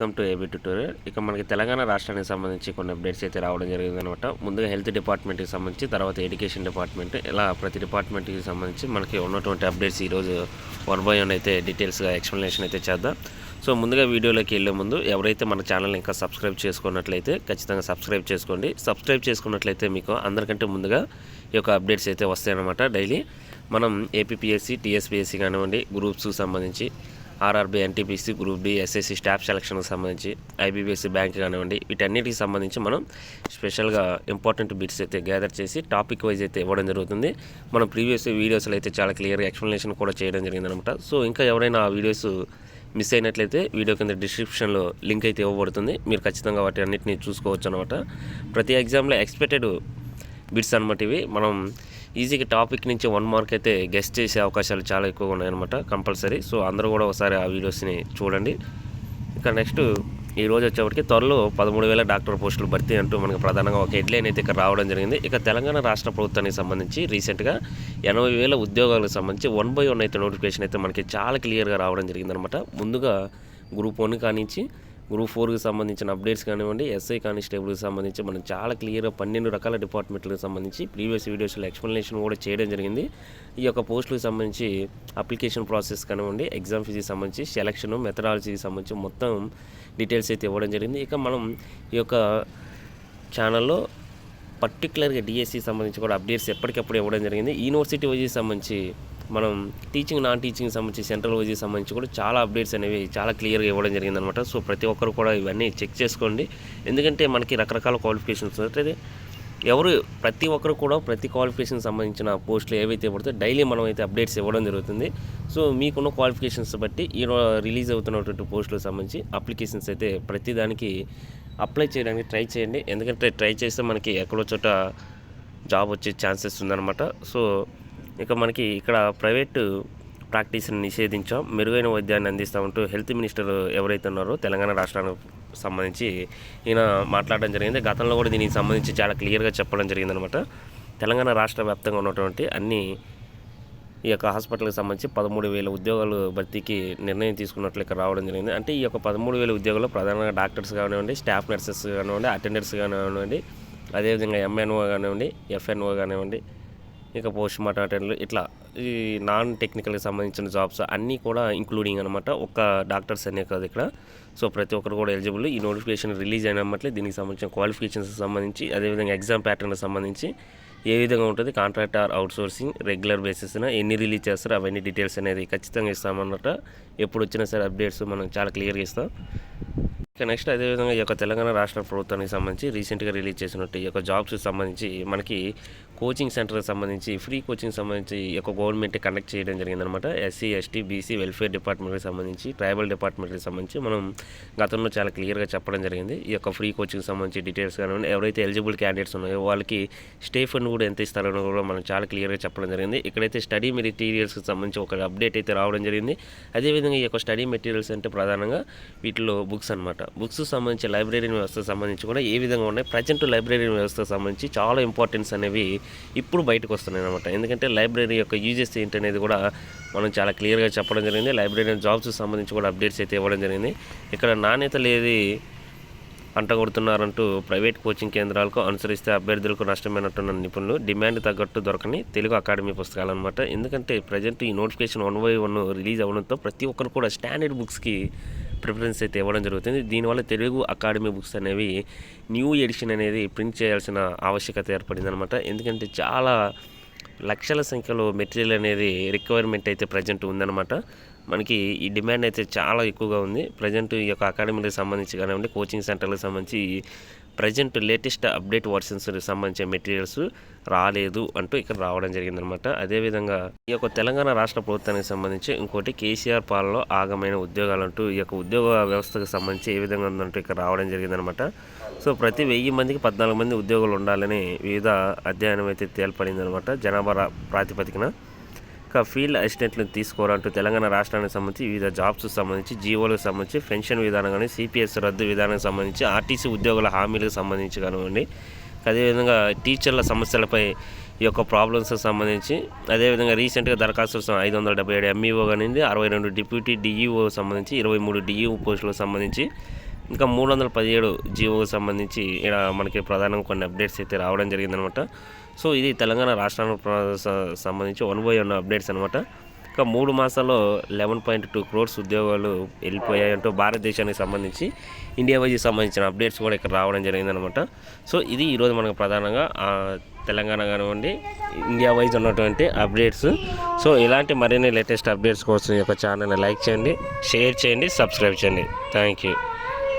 Welcome to AB tutorial. ఇక మనకి తెలంగాణ రాష్ట్రానికి సంబంధించి కొన్ని అప్డేట్స్ అయితే రావడం జరిగిందనమాట. ముందుగా హెల్త్ డిపార్ట్మెంట్కి సంబంధించి, తర్వాత ఎడ్యుకేషన్ డిపార్ట్మెంట్, ఇలా ప్రతి డిపార్ట్మెంట్కి సంబంధించి మనకి ఉన్నటువంటి అప్డేట్స్ ఈరోజు 1 by 1 అయితే డీటెయిల్స్గా ఎక్స్ప్లెనేషన్ అయితే చేద్దాం. సో ముందుగా వీడియోలోకి వెళ్ళే ముందు ఎవరైతే మన ఛానల్ ఇంకా సబ్స్క్రైబ్ చేసుకున్నట్లయితే ఖచ్చితంగా సబ్స్క్రైబ్ చేసుకోండి. సబ్స్క్రైబ్ చేసుకున్నట్లయితే మీకు అందరికంటే ముందుగా ఈ యొక్క అప్డేట్స్ అయితే వస్తాయన్నమాట. డైలీ మనం ఏపీపీఎస్సీ, టీఎస్పీఎస్సీ కానివ్వండి, గ్రూప్స్కి సంబంధించి, RRB, NTPC, group D, SSC staff సెలక్షన్కి సంబంధించి, ఐబీపీఎస్సీ బ్యాంక్ కానివ్వండి, వీటన్నిటికి సంబంధించి మనం స్పెషల్గా ఇంపార్టెంట్ బిట్స్ అయితే గ్యాదర్ చేసి టాపిక్ వైజ్ అయితే ఇవ్వడం జరుగుతుంది. మనం ప్రీవియస్ వీడియోస్లో అయితే చాలా క్లియర్గా ఎక్స్ప్లెనేషన్ కూడా చేయడం జరిగిందనమాట. సో ఇంకా ఎవరైనా ఆ వీడియోస్ మిస్ అయినట్లయితే వీడియో కింద డిస్క్రిప్షన్లో లింక్ అయితే ఇవ్వబడుతుంది. మీరు ఖచ్చితంగా వాటి అన్నింటినీ చూసుకోవచ్చు అనమాట. ప్రతి ఎగ్జామ్లో ఎక్స్పెక్టెడ్ బిట్స్ అనమాట ఇవి. మనం ఈజీగా టాపిక్ నుంచి 1 మార్క్ అయితే గెస్ట్ చేసే అవకాశాలు చాలా ఎక్కువగా ఉన్నాయన్నమాట, కంపల్సరీ. సో అందరూ కూడా ఒకసారి ఆ వీడియోస్ని చూడండి. ఇక నెక్స్ట్ ఈరోజు వచ్చేప్పటికి త్వరలో 13,000 డాక్టర్ పోస్టులు భర్తీ అంటూ మనకు ప్రధానంగా ఒక హెడ్లైన్ అయితే ఇక్కడ రావడం జరిగింది. ఇక తెలంగాణ రాష్ట్ర ప్రభుత్వానికి సంబంధించి రీసెంట్గా 80,000 ఉద్యోగాలకు సంబంధించి 1 by 1 అయితే నోటిఫికేషన్ అయితే మనకి చాలా క్లియర్గా రావడం జరిగిందనమాట. ముందుగా గ్రూప్ 1 కానించి గ్రూప్ 4కి సంబంధించిన అప్డేట్స్ కానివ్వండి, ఎస్ఐ కానిస్టేబుల్కి సంబంధించి మనం చాలా క్లియర్గా 12 రకాల డిపార్ట్మెంట్లకు సంబంధించి ప్రీవియస్ వీడియోస్లో ఎక్స్ప్లెనేషన్ కూడా చేయడం జరిగింది. ఈ యొక్క పోస్టులకు సంబంధించి అప్లికేషన్ ప్రాసెస్ కానివ్వండి, ఎగ్జామ్ ఫీజుకి సంబంధించి, సెలక్షన్ మెథడాలజీకి సంబంధించి మొత్తం డీటెయిల్స్ అయితే ఇవ్వడం జరిగింది. ఇక మనం ఈ యొక్క ఛానల్లో పర్టికులర్గా డిఎస్సికి సంబంధించి కూడా అప్డేట్స్ ఎప్పటికప్పుడు ఇవ్వడం జరిగింది. యూనివర్సిటీ వైజ్కి సంబంధించి మనం టీచింగ్, నాన్ టీచింగ్ సంబంధించి, సెంట్రల్ వైజ్కి సంబంధించి కూడా చాలా అప్డేట్స్ అనేవి చాలా క్లియర్గా ఇవ్వడం జరిగిందనమాట. సో ప్రతి ఒక్కరు కూడా ఇవన్నీ చెక్ చేసుకోండి. ఎందుకంటే మనకి రకరకాల క్వాలిఫికేషన్స్ అంటే ప్రతి ఒక్కరు కూడా ప్రతి క్వాలిఫికేషన్ సంబంధించిన పోస్టులు ఏవైతే పడితే డైలీ మనం అయితే అప్డేట్స్ ఇవ్వడం జరుగుతుంది. సో మీకున్న క్వాలిఫికేషన్స్ బట్టి ఈ రిలీజ్ అవుతున్నటువంటి పోస్టులకు సంబంధించి అప్లికేషన్స్ అయితే ప్రతి దానికి అప్లై చేయడానికి ట్రై చేయండి. ఎందుకంటే ట్రై చేస్తే మనకి ఎక్కడో చోట జాబ్ వచ్చే ఛాన్సెస్ ఉందన్నమాట. సో ఇక మనకి ఇక్కడ ప్రైవేటు ప్రాక్టీస్ని నిషేధించాం, మెరుగైన వైద్యాన్ని అందిస్తామంటూ హెల్త్ మినిస్టర్ ఎవరైతే ఉన్నారో తెలంగాణ రాష్ట్రానికి సంబంధించి ఈయన మాట్లాడడం జరిగింది. గతంలో కూడా దీనికి సంబంధించి చాలా క్లియర్గా చెప్పడం జరిగిందనమాట. తెలంగాణ రాష్ట్ర వ్యాప్తంగా ఉన్నటువంటి అన్ని ఈ యొక్క హాస్పిటల్కి సంబంధించి 13,000 ఉద్యోగాలు భర్తీకి నిర్ణయం తీసుకున్నట్లు ఇక్కడ రావడం జరిగింది. అంటే ఈ యొక్క 13,000 ఉద్యోగాలు ప్రధానంగా డాక్టర్స్ కానివ్వండి, స్టాఫ్ నర్సెస్ కానివ్వండి, అటెండర్స్ కానివ్వండి, అదేవిధంగా ఎంఎన్ఓ కానివ్వండి, ఎఫ్ఎన్ఓ కానివ్వండి, ఇక పోస్ట్ మార్టం అటెండర్లు, ఇట్లా ఈ నాన్ టెక్నికల్కి సంబంధించిన జాబ్స్ అన్నీ కూడా ఇంక్లూడింగ్ అనమాట. ఒక్క డాక్టర్స్ అనే కాదు ఇక్కడ. సో ప్రతి ఒక్కరు కూడా ఎలిజిబుల్. ఈ నోటిఫికేషన్ రిలీజ్ అయినట్లే దీనికి సంబంధించిన క్వాలిఫికేషన్స్కి సంబంధించి, అదేవిధంగా ఎగ్జామ్ ప్యాటర్న్కి సంబంధించి ఏ విధంగా ఉంటుంది, కాంట్రాక్ట్ ఆర్ అవుట్సోర్సింగ్, రెగ్యులర్ బేసిస్న ఎన్ని రిలీజ్ చేస్తారో అవన్నీ డీటెయిల్స్ అనేది ఖచ్చితంగా ఇస్తామన్నమాట. ఎప్పుడు వచ్చినా సరే అప్డేట్స్ మనం చాలా క్లియర్గా ఇస్తాం. ఇక నెక్స్ట్ అదేవిధంగా ఈ యొక్క తెలంగాణ రాష్ట్ర ప్రభుత్వానికి సంబంధించి రీసెంట్గా రిలీజ్ చేసినట్టు ఈ యొక్క జాబ్స్కి సంబంధించి మనకి కోచింగ్ సెంటర్కి సంబంధించి ఫ్రీ కోచింగ్ సంబంధించి ఈ యొక్క గవర్నమెంట్ కండక్ట్ చేయడం జరిగిందనమాట. ఎస్సీ, ఎస్టీ, బీసీ వెల్ఫేర్ డిపార్ట్మెంట్కి సంబంధించి, ట్రైబల్ డిపార్ట్మెంట్కి సంబంధించి మనం గతంలో చాలా క్లియర్గా చెప్పడం జరిగింది. ఈ యొక్క ఫ్రీ కోచింగ్ సంబంధించి డీటెయిల్స్ కానివ్వండి, ఎవరైతే ఎలిజిబుల్ క్యాండిడేట్స్ ఉన్నాయో వాళ్ళకి స్టే ఫండ్ కూడా ఎంత ఇస్తారని కూడా మనం చాలా క్లియర్గా చెప్పడం జరిగింది. ఇక్కడైతే స్టడీ మెటీరియల్స్కి సంబంధించి ఒక అప్డేట్ అయితే రావడం జరిగింది. అదేవిధంగా ఈ యొక్క స్టడీ మెటీరియల్స్ అంటే ప్రధానంగా వీటిలో బుక్స్ అనమాట. బుక్స్ సంబంధించి లైబ్రరీ వ్యవస్థకు సంబంధించి కూడా ఏ విధంగా ఉన్నాయి, ప్రజెంట్ లైబ్రరీ వ్యవస్థకు సంబంధించి చాలా ఇంపార్టెన్స్ అనేవి ఇప్పుడు బయటకు వస్తున్నాయి అనమాట. ఎందుకంటే లైబ్రరీ యొక్క యూజెస్ ఏంటనేది కూడా మనం చాలా క్లియర్గా చెప్పడం జరిగింది. లైబ్రరీ జాబ్స్కి సంబంధించి కూడా అప్డేట్స్ అయితే ఇవ్వడం జరిగింది. ఇక్కడ నాణ్యత లేది అంటగొడుతున్నారంటూ ప్రైవేట్ కోచింగ్ కేంద్రాలకు అనుసరిస్తే అభ్యర్థులకు నష్టమైనట్టున్న నిపుణులు, డిమాండ్ తగ్గట్టు దొరకని తెలుగు అకాడమీ పుస్తకాలు అనమాట. ఎందుకంటే ప్రజెంట్ ఈ నోటిఫికేషన్ 1 by 1 రిలీజ్ అవ్వడంతో ప్రతి ఒక్కరు కూడా స్టాండర్డ్ బుక్స్కి ప్రిఫరెన్స్ అయితే ఇవ్వడం జరుగుతుంది. దీనివల్ల తెలుగు అకాడమీ బుక్స్ అనేవి న్యూ ఎడిషన్ అనేది ప్రింట్ చేయాల్సిన ఆవశ్యకత ఏర్పడింది అనమాట. ఎందుకంటే చాలా లక్షల సంఖ్యలో మెటీరియల్ అనేది రిక్వైర్మెంట్ అయితే ప్రజెంట్ ఉందన్నమాట. మనకి ఈ డిమాండ్ అయితే చాలా ఎక్కువగా ఉంది. ప్రజెంట్ ఈ యొక్క అకాడమీలకు సంబంధించి కానివ్వండి, కోచింగ్ సెంటర్లకు సంబంధించి ప్రజెంట్ లేటెస్ట్ అప్డేట్ వర్షన్స్కి సంబంధించిన మెటీరియల్స్ రాలేదు అంటూ ఇక్కడ రావడం జరిగిందనమాట. అదేవిధంగా ఈ యొక్క తెలంగాణ రాష్ట్ర ప్రభుత్వానికి సంబంధించి ఇంకోటి కేసీఆర్ పాలనలో ఆగమైన ఉద్యోగాలు అంటూ ఈ యొక్క ఉద్యోగ వ్యవస్థకు సంబంధించి ఏ విధంగా ఉందంటూ ఇక్కడ రావడం జరిగిందనమాట. సో ప్రతి 1000 మందికి 14 మంది ఉద్యోగులు ఉండాలని వివిధ అధ్యయనం అయితే తేల్పడిందనమాట జనాభా ప్రాతిపదికన. ఇంకా ఫీల్డ్ అసిస్టెంట్లను తీసుకోవాలంటూ తెలంగాణ రాష్ట్రానికి సంబంధించి వివిధ జాబ్స్కి సంబంధించి, జీవోలకు సంబంధించి, పెన్షన్ విధానం కానీ, సిపిఎస్ రద్దు విధానానికి సంబంధించి, ఆర్టీసీ ఉద్యోగుల హామీలకు సంబంధించి కానివ్వండి, అదేవిధంగా టీచర్ల సమస్యలపై ఈ యొక్క ప్రాబ్లమ్స్కి సంబంధించి, అదేవిధంగా రీసెంట్గా దరఖాస్తులు 577 ఎంఈఓ కానివ్వండి, 62 డిప్యూటీ డిఈఓ సంబంధించి, 23 డిఈఓ పోస్టులకు సంబంధించి ఇంకా 317 జీవోకి సంబంధించి ఇక్కడ మనకి ప్రధానంగా కొన్ని అప్డేట్స్ అయితే రావడం జరిగిందనమాట. సో ఇది తెలంగాణ రాష్ట్రానికి సంబంధించి 1/1 అప్డేట్స్ అనమాట. ఇంకా 3 మాసాల్లో 11.2 crores ఉద్యోగాలు వెళ్ళిపోయాయంటూ భారతదేశానికి సంబంధించి ఇండియా వైజ్ సంబంధించిన అప్డేట్స్ కూడా ఇక్కడ రావడం జరిగిందనమాట. సో ఇది ఈరోజు మనకు ప్రధానంగా తెలంగాణ కానివ్వండి ఇండియా వైజ్ ఉన్నటువంటి అప్డేట్స్. సో ఇలాంటి మరిన్ని లేటెస్ట్ అప్డేట్స్ కోసం ఈ యొక్క ఛానల్ని లైక్ చేయండి, షేర్ చేయండి, సబ్స్క్రైబ్ చేయండి. Thank you.